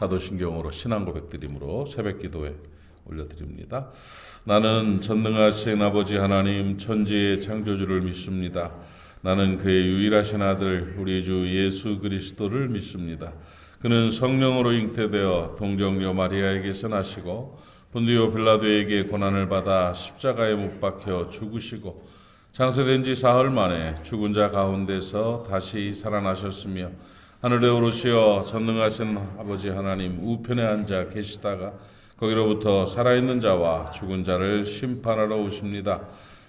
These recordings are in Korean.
사도신경으로 신앙 고백드림으로 새벽기도에 올려드립니다. 나는 전능하신 아버지 하나님 천지의 창조주를 믿습니다. 나는 그의 유일하신 아들 우리 주 예수 그리스도를 믿습니다. 그는 성령으로 잉태되어 동정녀 마리아에게서 나시고 본디오 빌라도에게 고난을 받아 십자가에 못 박혀 죽으시고 장사된 지 사흘 만에 죽은 자 가운데서 다시 살아나셨으며 하늘에 오르시어 전능하신 아버지 하나님 우편에 앉아 계시다가 거기로부터 살아있는 자와 죽은 자를 심판하러 오십니다.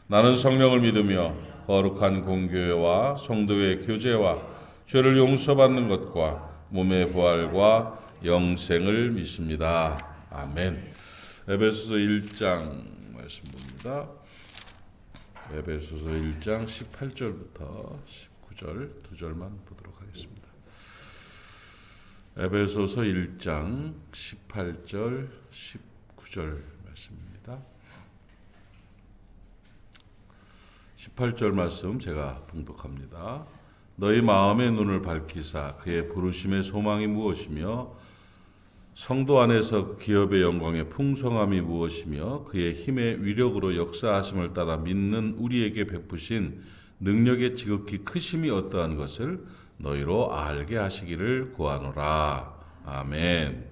나는 성령을 믿으며 거룩한 공교회와 성도의 교제와 죄를 용서받는 것과 몸의 부활과 영생을 믿습니다. 아멘. 에베소서 1장 말씀 봅니다. 에베소서 1장 18절부터 19절 두 절만 보도록 하겠습니다. 에베소서 1장 18절 19절 말씀입니다. 18절 말씀 제가 봉독합니다. 너희 마음의 눈을 밝히사 그의 부르심의 소망이 무엇이며 성도 안에서 그 기업의 영광의 풍성함이 무엇이며 그의 힘의 위력으로 역사하심을 따라 믿는 우리에게 베푸신 능력의 지극히 크심이 어떠한 것을 너희로 알게 하시기를 구하노라. 아멘.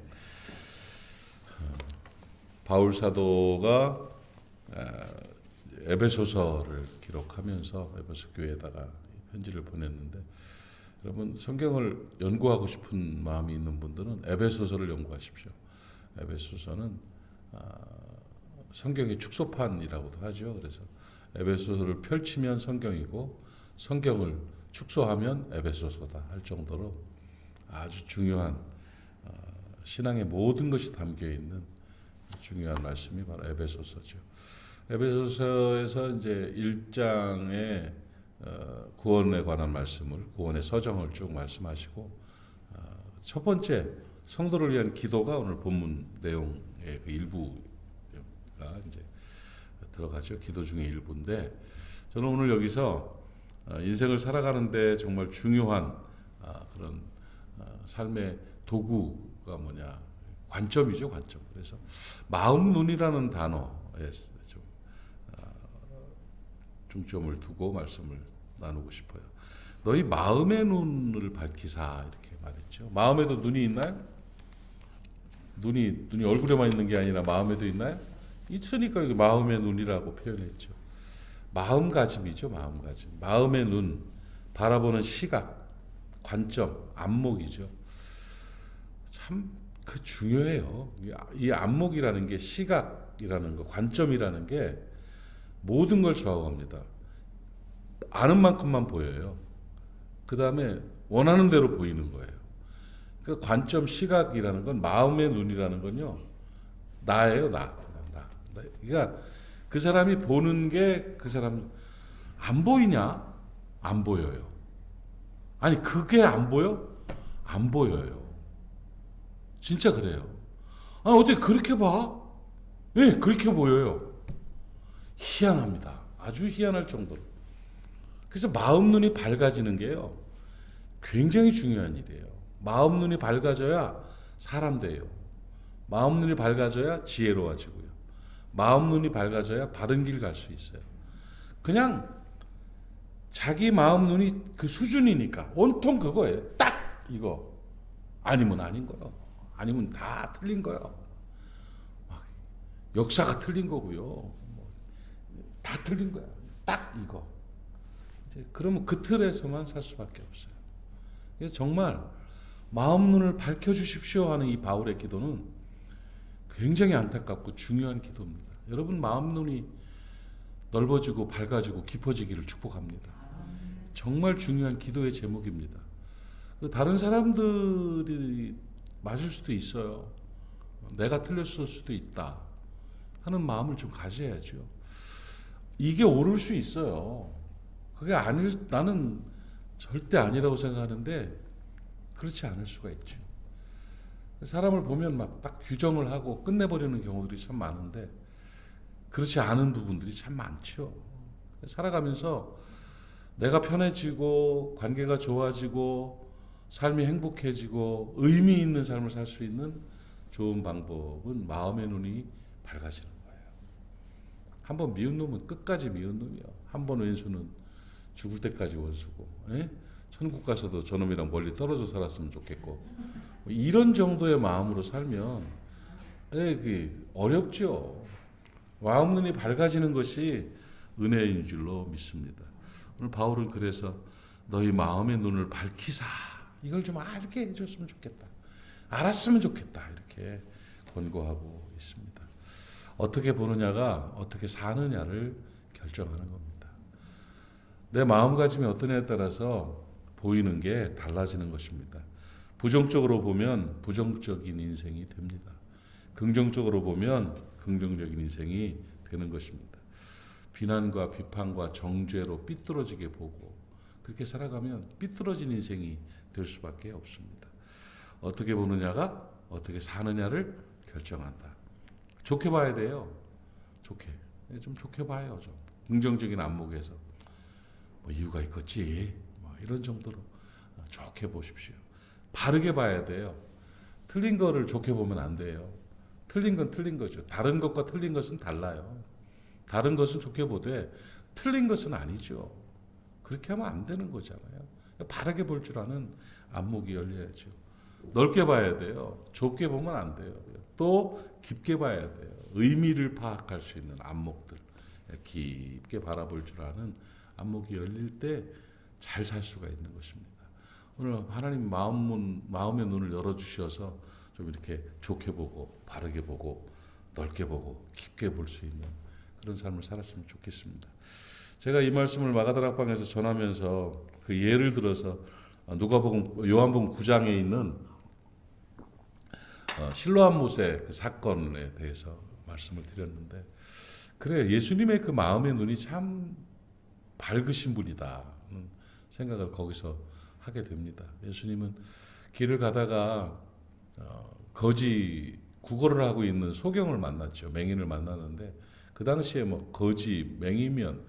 바울 사도가 에베소서를 기록하면서 에베소 교회에다가 편지를 보냈는데, 여러분 성경을 연구하고 싶은 마음이 있는 분들은 에베소서를 연구하십시오. 에베소서는 성경의 축소판이라고도 하죠. 그래서 에베소서를 펼치면 성경이고 성경을 축소하면 에베소서다 할 정도로 아주 중요한 신앙의 모든 것이 담겨 있는 중요한 말씀이 바로 에베소서죠. 에베소서에서 이제 1장에 구원에 관한 말씀을, 구원의 서정을 쭉 말씀하시고, 첫 번째 성도를 위한 기도가 오늘 본문 내용의 그 일부가 이제 들어가죠. 기도 중에 일부인데, 저는 오늘 여기서 인생을 살아가는데 정말 중요한 그런 삶의 도구가 뭐냐, 관점이죠, 관점. 그래서 마음 눈이라는 단어에 좀 중점을 두고 말씀을 나누고 싶어요. 너희 마음의 눈을 밝히사 이렇게 말했죠. 마음에도 눈이 있나요? 눈이 얼굴에만 있는 게 아니라 마음에도 있나요? 있으니까 여기 마음의 눈이라고 표현했죠. 마음가짐이죠, 마음가짐. 마음의 눈, 바라보는 시각, 관점, 안목이죠. 참 그 중요해요. 이 안목이라는 게, 시각이라는 거, 관점이라는 게 모든 걸 좌우합니다. 아는 만큼만 보여요. 그 다음에 원하는 대로 보이는 거예요. 그 관점, 시각이라는 건, 마음의 눈이라는 건요, 나예요, 나. 그러니까 그 사람이 보는 게 그 사람 안 보이냐? 안 보여요. 아니 그게 안 보여? 안 보여요. 진짜 그래요. 아니 어떻게 그렇게 봐? 예, 그렇게 보여요. 희한합니다. 아주 희한할 정도로. 그래서 마음 눈이 밝아지는 게요, 굉장히 중요한 일이에요. 마음 눈이 밝아져야 사람 돼요. 마음 눈이 밝아져야 지혜로워지고요. 마음 눈이 밝아져야 바른 길 갈 수 있어요. 그냥 자기 마음 눈이 그 수준이니까 온통 그거예요. 딱 이거. 아니면 아닌 거예요. 아니면 다 틀린 거예요. 역사가 틀린 거고요. 다 틀린 거야. 딱 이거. 이제 그러면 그 틀에서만 살 수밖에 없어요. 그래서 정말 마음 눈을 밝혀주십시오 하는 이 바울의 기도는 굉장히 안타깝고 중요한 기도입니다. 여러분 마음 눈이 넓어지고 밝아지고 깊어지기를 축복합니다. 정말 중요한 기도의 제목입니다. 다른 사람들이 맞을 수도 있어요. 내가 틀렸을 수도 있다 하는 마음을 좀 가져야죠. 이게 옳을 수 있어요. 그게 나는 절대 아니라고 생각하는데 그렇지 않을 수가 있죠. 사람을 보면 막 딱 규정을 하고 끝내버리는 경우들이 참 많은데 그렇지 않은 부분들이 참 많죠. 살아가면서 내가 편해지고 관계가 좋아지고 삶이 행복해지고 의미 있는 삶을 살 수 있는 좋은 방법은 마음의 눈이 밝아지는 거예요. 한번 미운 놈은 끝까지 미운 놈이야. 한번 왼수는 죽을 때까지 원수고, 에? 천국 가서도 저놈이랑 멀리 떨어져 살았으면 좋겠고, 이런 정도의 마음으로 살면 그게 어렵죠. 마음 눈이 밝아지는 것이 은혜인 줄로 믿습니다. 오늘 바울은 그래서 너희 마음의 눈을 밝히사, 이걸 좀 알게 해줬으면 좋겠다, 알았으면 좋겠다, 이렇게 권고하고 있습니다. 어떻게 보느냐가 어떻게 사느냐를 결정하는 겁니다. 내 마음가짐이 어떠냐에 따라서 보이는 게 달라지는 것입니다. 부정적으로 보면 부정적인 인생이 됩니다. 긍정적으로 보면 긍정적인 인생이 되는 것입니다. 비난과 비판과 정죄로 삐뚤어지게 보고 그렇게 살아가면 삐뚤어진 인생이 될 수밖에 없습니다. 어떻게 보느냐가 어떻게 사느냐를 결정한다. 좋게 봐야 돼요. 좀 좋게 봐요. 좀 긍정적인 안목에서 뭐 이유가 있겠지, 뭐 이런 정도로 좋게 보십시오. 바르게 봐야 돼요. 틀린 거를 좋게 보면 안 돼요. 틀린 건 틀린 거죠. 다른 것과 틀린 것은 달라요. 다른 것은 좋게 보되 틀린 것은 아니죠. 그렇게 하면 안 되는 거잖아요. 바르게 볼 줄 아는 안목이 열려야죠. 넓게 봐야 돼요. 좁게 보면 안 돼요. 또 깊게 봐야 돼요. 의미를 파악할 수 있는 안목들, 깊게 바라볼 줄 아는 안목이 열릴 때 잘 살 수가 있는 것입니다. 오늘 하나님 마음의 눈을 열어주셔서 좀 이렇게 좋게 보고 바르게 보고 넓게 보고 깊게 볼 수 있는 그런 삶을 살았으면 좋겠습니다. 제가 이 말씀을 마가다락방에서 전하면서 그 예를 들어서 요한복음 9장에 있는 실로암 못의 그 사건에 대해서 말씀을 드렸는데, 그래, 예수님의 그 마음의 눈이 참 밝으신 분이다 생각을 거기서 하게 됩니다. 예수님은 길을 가다가 거지 구걸을 하고 있는 소경을 만났죠. 맹인을 만났는데 그 당시에 뭐 거지, 맹이면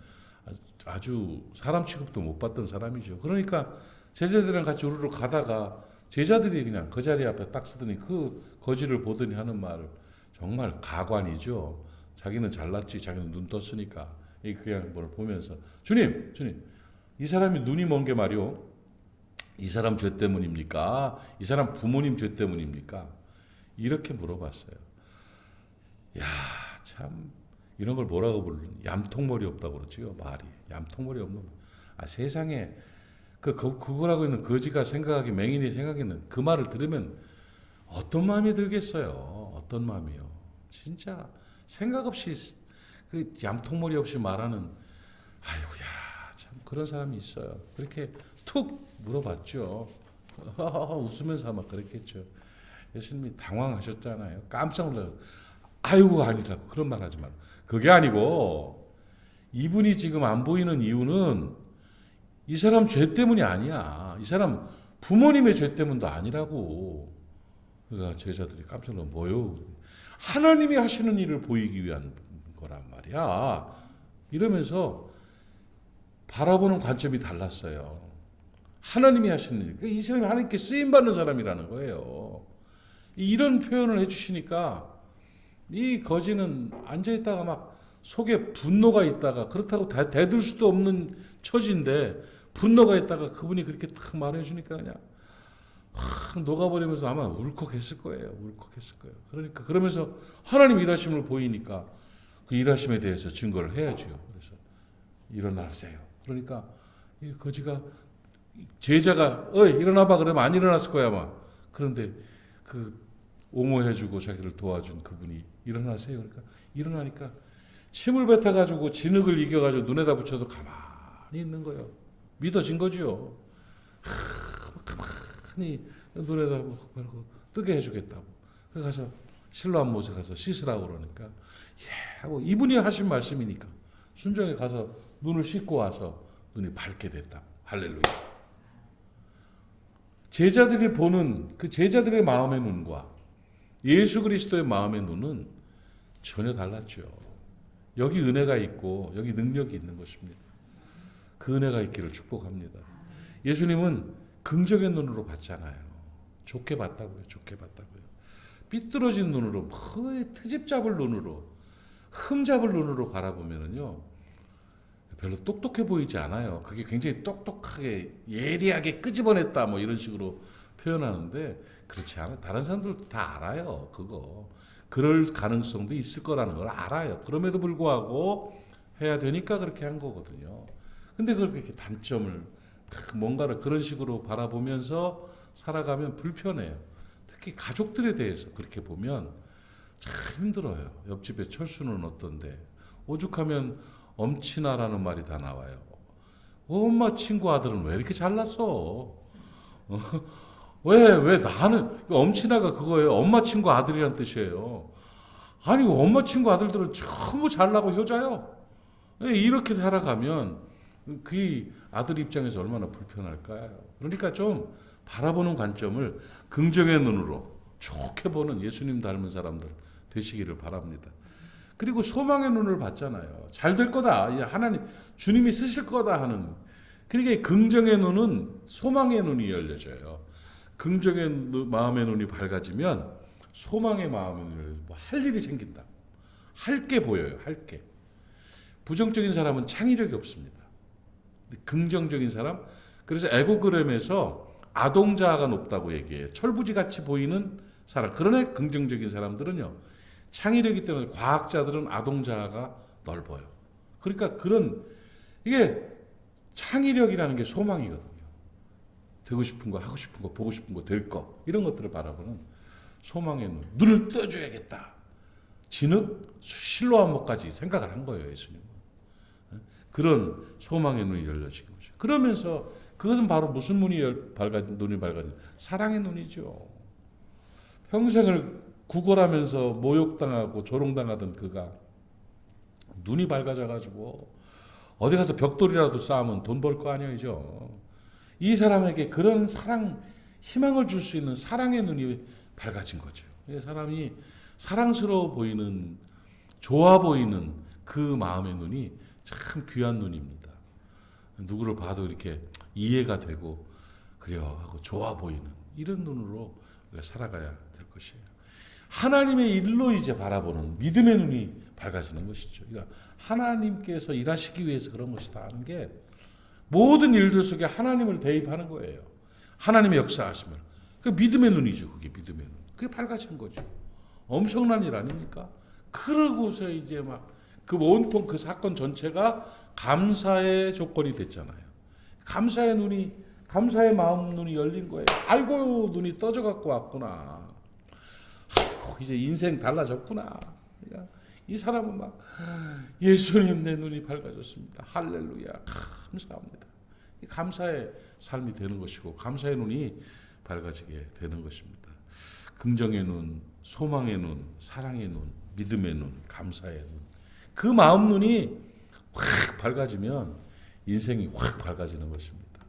아주 사람 취급도 못 받던 사람이죠. 그러니까 제자들이랑 같이 우르르 가다가 제자들이 그냥 그 자리 앞에 딱 서더니 그 거지를 보더니 하는 말, 정말 가관이죠. 자기는 잘났지, 자기는 눈 떴으니까. 그냥 뭘 보면서 주님, 이 사람이 눈이 먼 게 말이오, 이 사람 죄 때문입니까? 이 사람 부모님 죄 때문입니까? 이렇게 물어봤어요. 야, 참 이런 걸 뭐라고 부르는, 얌통머리 없다고 그러지요. 말이 얌통머리 없는. 세상에 그거라고 있는 거지가 생각하기, 맹인이 생각하는 그 말을 들으면 어떤 마음이 들겠어요? 어떤 마음이요? 진짜 생각 없이 그 얌통머리 없이 말하는, 아이고야, 참 그런 사람이 있어요. 그렇게 툭 물어봤죠. 웃으면서 아마 그랬겠죠. 예수님이 당황하셨잖아요. 깜짝 놀라요. 아이고 아니라고 그런 말 하지 말고. 그게 아니고 이분이 지금 안 보이는 이유는 이 사람 죄 때문이 아니야. 이 사람 부모님의 죄 때문도 아니라고. 그러니까 제자들이 깜짝 놀라, 뭐요? 하나님이 하시는 일을 보이기 위한 거란 말이야. 이러면서 바라보는 관점이 달랐어요. 하나님이 하시는 일. 그러니까 이 사람이 하나님께 쓰임받는 사람이라는 거예요. 이런 표현을 해주시니까 이 거지는 앉아있다가 막 속에 분노가 있다가, 그렇다고 대들 수도 없는 처지인데 분노가 있다가 그분이 그렇게 탁 말해주니까 그냥 확 녹아버리면서 아마 울컥했을 거예요. 그러니까 그러면서 하나님 일하심을 보이니까 그 일하심에 대해서 증거를 해야죠. 그래서 일어나세요. 그러니까 이 거지가, 제자가 일어나봐 그러면 안 일어났을 거야 아마. 그런데 그 옹호해주고 자기를 도와준 그분이 일어나세요. 그러니까 일어나니까 침을 뱉어가지고 진흙을 이겨가지고 눈에다 붙여도 가만히 있는 거예요. 믿어진 거죠. 가만히 눈에다 바르고 뜨게 해주겠다고. 그래서 가서 실로암 못에 가서 씻으라고 그러니까 예 하고, 이분이 하신 말씀이니까 순종에 가서 눈을 씻고 와서 눈이 밝게 됐다. 할렐루야. 제자들이 보는 그 제자들의 마음의 눈과 예수 그리스도의 마음의 눈은 전혀 달랐죠. 여기 은혜가 있고 여기 능력이 있는 것입니다. 그 은혜가 있기를 축복합니다. 예수님은 긍정의 눈으로 봤잖아요. 좋게 봤다고요. 좋게 봤다고요. 삐뚤어진 눈으로, 트집 잡을 눈으로, 흠 잡을 눈으로 바라보면은요, 별로 똑똑해 보이지 않아요. 그게 굉장히 똑똑하게, 예리하게 끄집어냈다, 뭐 이런 식으로 표현하는데, 그렇지 않아요. 다른 사람들도 다 알아요. 그거. 그럴 가능성도 있을 거라는 걸 알아요. 그럼에도 불구하고 해야 되니까 그렇게 한 거거든요. 근데 그걸 그렇게 단점을, 뭔가를 그런 식으로 바라보면서 살아가면 불편해요. 특히 가족들에 대해서 그렇게 보면 참 힘들어요. 옆집에 철수는 어떤데, 오죽하면 엄친아라는 말이 다 나와요. 엄마 친구 아들은 왜 이렇게 잘났어? 왜 나는, 엄친아가 그거예요. 엄마 친구 아들이란 뜻이에요. 아니, 엄마 친구 아들들은 전부 잘나고 효자요. 이렇게 살아가면 그 아들 입장에서 얼마나 불편할까요? 그러니까 좀 바라보는 관점을 긍정의 눈으로 좋게 보는 예수님 닮은 사람들 되시기를 바랍니다. 그리고 소망의 눈을 봤잖아요. 잘 될 거다. 하나님, 주님이 쓰실 거다 하는. 그러니까 긍정의 눈은 소망의 눈이 열려져요. 긍정의 마음의 눈이 밝아지면 소망의 마음의 눈이 열려서 할 일이 생긴다. 할 게 보여요. 할 게. 부정적인 사람은 창의력이 없습니다. 긍정적인 사람, 그래서 에고그램에서 아동자아가 높다고 얘기해요. 철부지같이 보이는 사람. 그러나 긍정적인 사람들은요, 창의력이 때문에 과학자들은 아동자아가 넓어요. 그러니까 이게 창의력이라는 게 소망이거든요. 되고 싶은 거, 하고 싶은 거, 보고 싶은 거, 될 거, 이런 것들을 바라보는 소망의 눈. 눈을 떠줘야겠다. 진흙, 실로암목까지 생각을 한 거예요, 예수님은. 그런 소망의 눈이 열려진 거죠. 그러면서 그것은 바로 무슨 눈이 밝아진? 사랑의 눈이죠. 평생을 구걸하면서 모욕당하고 조롱당하던 그가 눈이 밝아져가지고 어디 가서 벽돌이라도 쌓으면 돈 벌 거 아니죠. 이 사람에게 그런 사랑, 희망을 줄 수 있는 사랑의 눈이 밝아진 거죠. 이 사람이 사랑스러워 보이는, 좋아 보이는 그 마음의 눈이 참 귀한 눈입니다. 누구를 봐도 이렇게 이해가 되고 그래요 하고 좋아 보이는 이런 눈으로 우리가 살아가야 될 것이에요. 하나님의 일로 이제 바라보는 믿음의 눈이 밝아지는 것이죠. 그러니까 하나님께서 일하시기 위해서 그런 것이다 하는 게 모든 일들 속에 하나님을 대입하는 거예요. 하나님의 역사하심을. 그 믿음의 눈이죠. 그게 믿음의 눈. 그게 밝아진 거죠. 엄청난 일 아닙니까? 그러고서 이제 막 그 온통 그 사건 전체가 감사의 조건이 됐잖아요. 감사의 마음 눈이 열린 거예요. 아이고, 눈이 떠져 갖고 왔구나. 아이고, 이제 인생 달라졌구나. 이 사람은 막 예수님 내 눈이 밝아졌습니다. 할렐루야. 감사합니다. 감사의 삶이 되는 것이고 감사의 눈이 밝아지게 되는 것입니다. 긍정의 눈, 소망의 눈, 사랑의 눈, 믿음의 눈, 감사의 눈. 그 마음 눈이 확 밝아지면 인생이 확 밝아지는 것입니다.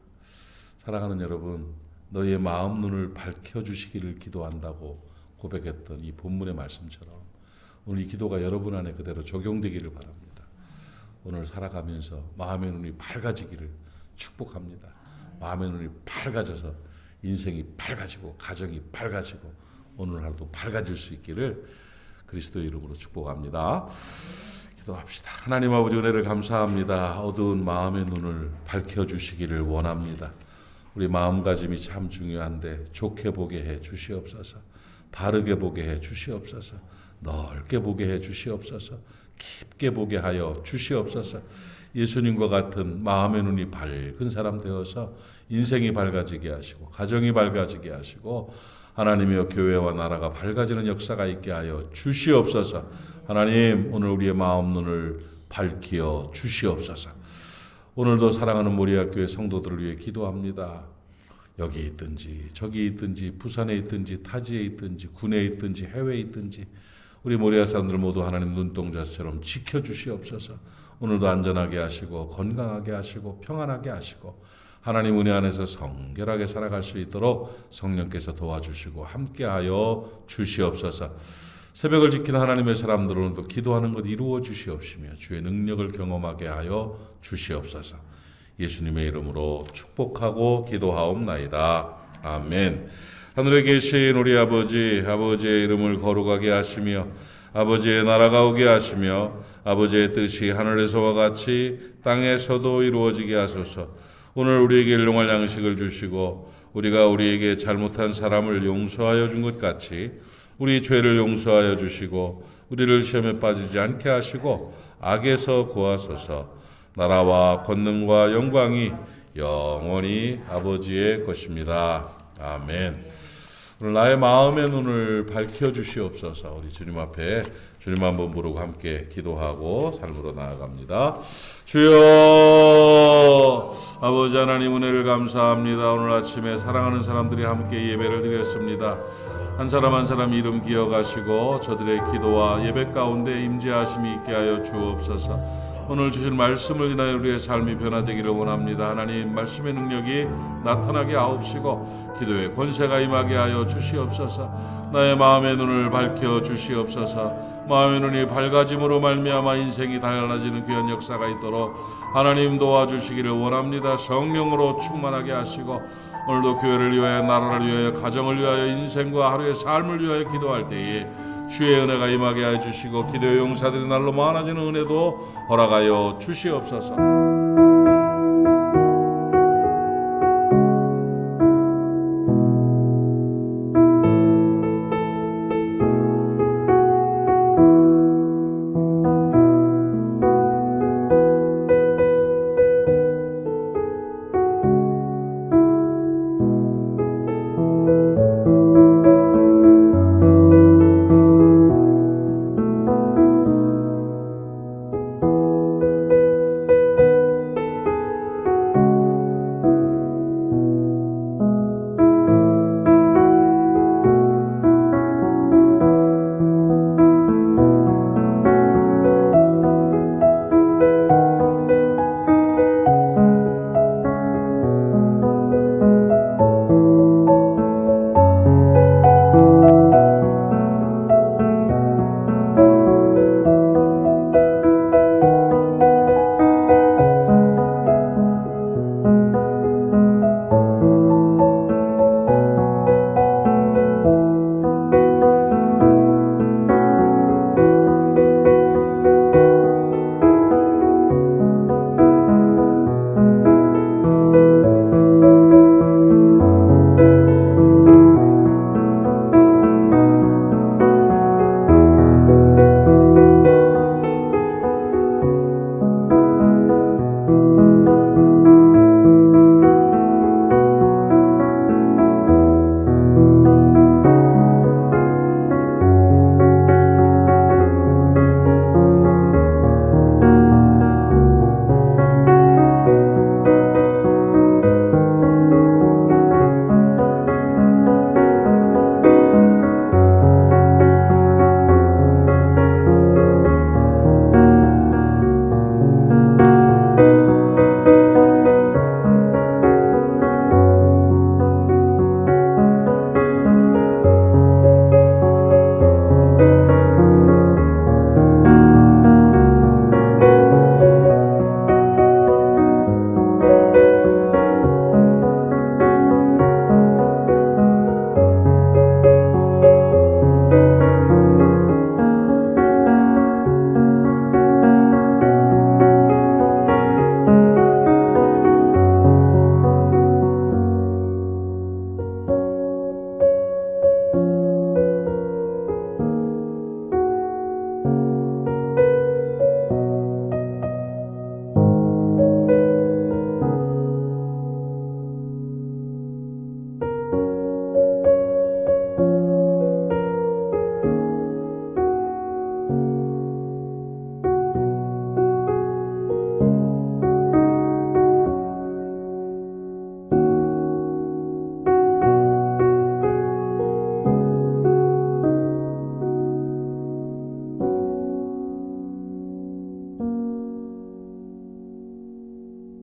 사랑하는 여러분, 너희의 마음 눈을 밝혀주시기를 기도한다고 고백했던 이 본문의 말씀처럼 오늘 이 기도가 여러분 안에 그대로 적용되기를 바랍니다. 오늘 살아가면서 마음의 눈이 밝아지기를 축복합니다. 마음의 눈이 밝아져서 인생이 밝아지고 가정이 밝아지고 오늘 하루도 밝아질 수 있기를 그리스도의 이름으로 축복합니다. 기도합시다. 하나님 아버지 은혜를 감사합니다. 어두운 마음의 눈을 밝혀주시기를 원합니다. 우리 마음가짐이 참 중요한데 좋게 보게 해 주시옵소서. 바르게 보게 해 주시옵소서. 넓게 보게 해 주시옵소서. 깊게 보게 하여 주시옵소서. 예수님과 같은 마음의 눈이 밝은 사람 되어서 인생이 밝아지게 하시고 가정이 밝아지게 하시고 하나님의 교회와 나라가 밝아지는 역사가 있게 하여 주시옵소서. 하나님, 오늘 우리의 마음 눈을 밝히어 주시옵소서. 오늘도 사랑하는 모리아교회 성도들을 위해 기도합니다. 여기 있든지 저기 있든지 부산에 있든지 타지에 있든지 군에 있든지 해외에 있든지 우리 모리아 사람들 모두 하나님 눈동자처럼 지켜주시옵소서. 오늘도 안전하게 하시고 건강하게 하시고 평안하게 하시고 하나님 은혜 안에서 성결하게 살아갈 수 있도록 성령께서 도와주시고 함께하여 주시옵소서. 새벽을 지키는 하나님의 사람들 오늘도 기도하는 것 이루어 주시옵시며 주의 능력을 경험하게 하여 주시옵소서. 예수님의 이름으로 축복하고 기도하옵나이다. 아멘. 하늘에 계신 우리 아버지, 아버지의 이름을 거룩하게 하시며 아버지의 나라가 오게 하시며 아버지의 뜻이 하늘에서와 같이 땅에서도 이루어지게 하소서. 오늘 우리에게 일용할 양식을 주시고 우리가 우리에게 잘못한 사람을 용서하여 준 것 같이 우리 죄를 용서하여 주시고 우리를 시험에 빠지지 않게 하시고 악에서 구하소서. 나라와 권능과 영광이 영원히 아버지의 것입니다. 아멘. 오늘 나의 마음의 눈을 밝혀주시옵소서. 우리 주님 앞에 주님 한번 부르고 함께 기도하고 삶으로 나아갑니다. 주여, 아버지 하나님 은혜를 감사합니다. 오늘 아침에 사랑하는 사람들이 함께 예배를 드렸습니다. 한 사람 한 사람 이름 기억하시고 저들의 기도와 예배 가운데 임재하심이 있게 하여 주옵소서. 오늘 주신 말씀을 인하여 우리의 삶이 변화되기를 원합니다. 하나님 말씀의 능력이 나타나게 하옵시고 기도의 권세가 임하게 하여 주시옵소서. 나의 마음의 눈을 밝혀 주시옵소서. 마음의 눈이 밝아짐으로 말미암아 인생이 달라지는 귀한 역사가 있도록 하나님 도와주시기를 원합니다. 성령으로 충만하게 하시고 오늘도 교회를 위하여 나라를 위하여 가정을 위하여 인생과 하루의 삶을 위하여 기도할 때에 주의 은혜가 임하게 하여 주시고 기도의 용사들이 날로 많아지는 은혜도 허락하여 주시옵소서.